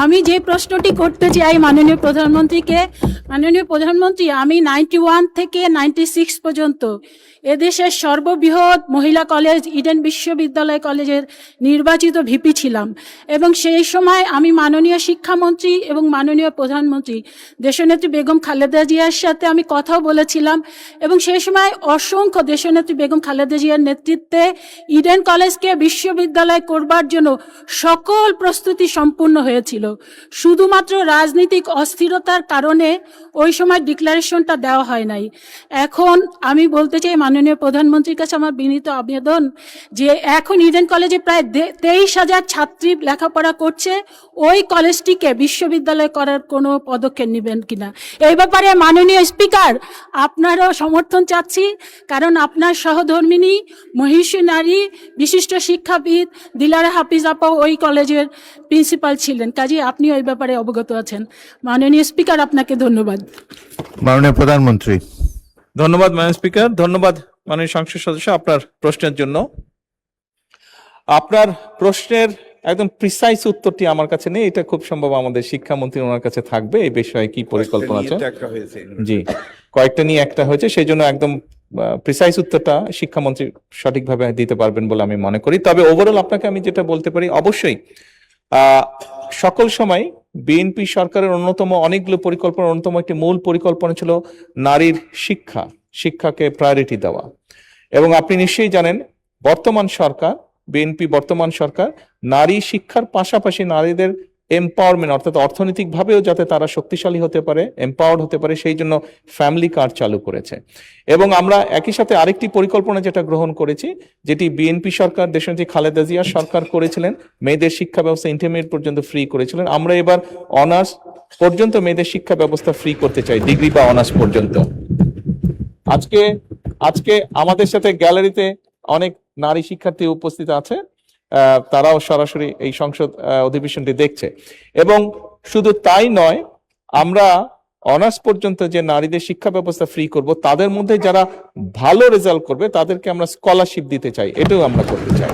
আমি যে প্রশ্নটি করতে চাই মাননীয় প্রধানমন্ত্রীকে, মাননীয় প্রধানমন্ত্রী, আমি 91 থেকে 96 পর্যন্ত এদেশের সর্ববৃহৎ মহিলা কলেজ ইডেন বিশ্ববিদ্যালয় কলেজের নির্বাচিত ভিপি ছিলাম এবং সেই সময় আমি মাননীয় শিক্ষামন্ত্রী এবং মাননীয় প্রধানমন্ত্রী দেশনেত্রী বেগম খালেদা জিয়ার সাথে আমি কথাও বলেছিলাম এবং সেই সময় অসংখ্য দেশনেত্রী বেগম খালেদা জিয়ার নেতৃত্বে ইডেন কলেজকে বিশ্ববিদ্যালয় করবার জন্য সকল প্রস্তুতি সম্পূর্ণ হয়েছিল। শুধুমাত্র রাজনৈতিক অস্থিরতার কারণে ওই সময় ডিক্লারেশনটা দেওয়া হয় নাই। এখন আমি বলতে চাই মাননীয় প্রধানমন্ত্রীর কাছে আমার বিনীত আবেদন যে এখন ইডেন কলেজে প্রায় 23,000 ছাত্রী লেখাপড়া করছে, ওই কলেজটিকে বিশ্ববিদ্যালয় করার কোনো পদক্ষেপ নেবেন কিনা। এই ব্যাপারে মাননীয় স্পিকার আপনারও সমর্থন চাচ্ছি, কারণ আপনার সহধর্মিনী মহিষী নারী বিশিষ্ট শিক্ষাবিদ দিলারা হাফিজ আপা ওই কলেজের প্রিন্সিপাল ছিলেন, কাজে আপনি ওই ব্যাপারে অবগত আছেন। মাননীয় স্পিকার, আপনাকে ধন্যবাদ। মাননীয় প্রধানমন্ত্রী। ধন্যবাদ মাননীয় স্পিকার, ধন্যবাদ মাননীয় সংসদ সদস্য আপনার প্রশ্নের জন্য। আপনার প্রশ্নের একদম প্রিসাইজ উত্তরটি আমার কাছে নেই, এটা খুব সম্ভব আমাদের শিক্ষামন্ত্রী ওনার কাছে থাকবে। এই বিষয়ে কি পরিকল্পনা আছে? জি, কয়েকটা নিয়ে একটা হয়েছে, সেই জন্য একদম প্রিসাইজ উত্তরটা শিক্ষামন্ত্রী সঠিকভাবে দিতে পারবেন বলে আমি মনে করি। তবে ওভারঅল আপনাকে আমি যেটা বলতে পারি, অবশ্যই সকল সময় বিএনপি সরকারের অন্যতম অনেকগুলো পরিকল্পনা, অন্যতম একটি মূল পরিকল্পনা ছিল নারীর শিক্ষাকে প্রায়োরিটি দেওয়া। এবং আপনি নিশ্চয়ই জানেন বিএনপি বর্তমান সরকার নারী শিক্ষার পাশাপাশি নারীদের এম্পাওয়ারমেন্ট অর্থাৎ অর্থনৈতিকভাবেও যাতে তারা শক্তিশালী হতে পারে, এম্পাওয়ার্ড হতে পারে, সেই জন্য ফ্যামিলি কার্ড চালু করেছে। এবং আমরা একই সাথে আরেকটি পরিকল্পনা যেটা গ্রহণ করেছি, যেটি বিএনপি সরকার দেশনেত্রী খালেদা জিয়া সরকার করেছিলেন, মেয়েদের শিক্ষা ব্যবস্থা ইন্টারমিডিয়েট পর্যন্ত ফ্রি করেছিলেন। আমরা এবার অনার্স পর্যন্ত মেয়েদের শিক্ষা ব্যবস্থা ফ্রি করতে চাই, ডিগ্রি বা অনার্স পর্যন্ত। আজকে আমাদের সাথে গ্যালারিতে অনেক নারী শিক্ষার্থী উপস্থিত আছে, তারাও সরাসরি এই সংসদ অধিবেশনটি দেখছে। এবং শুধু তাই নয়, আমরা অনার্স পর্যন্ত যে নারীদের শিক্ষা ব্যবস্থা ফ্রি করব, তাদের মধ্যে যারা ভালো রেজাল্ট করবে তাদেরকে আমরা স্কলারশিপ দিতে চাই, এটাও আমরা করতে চাই।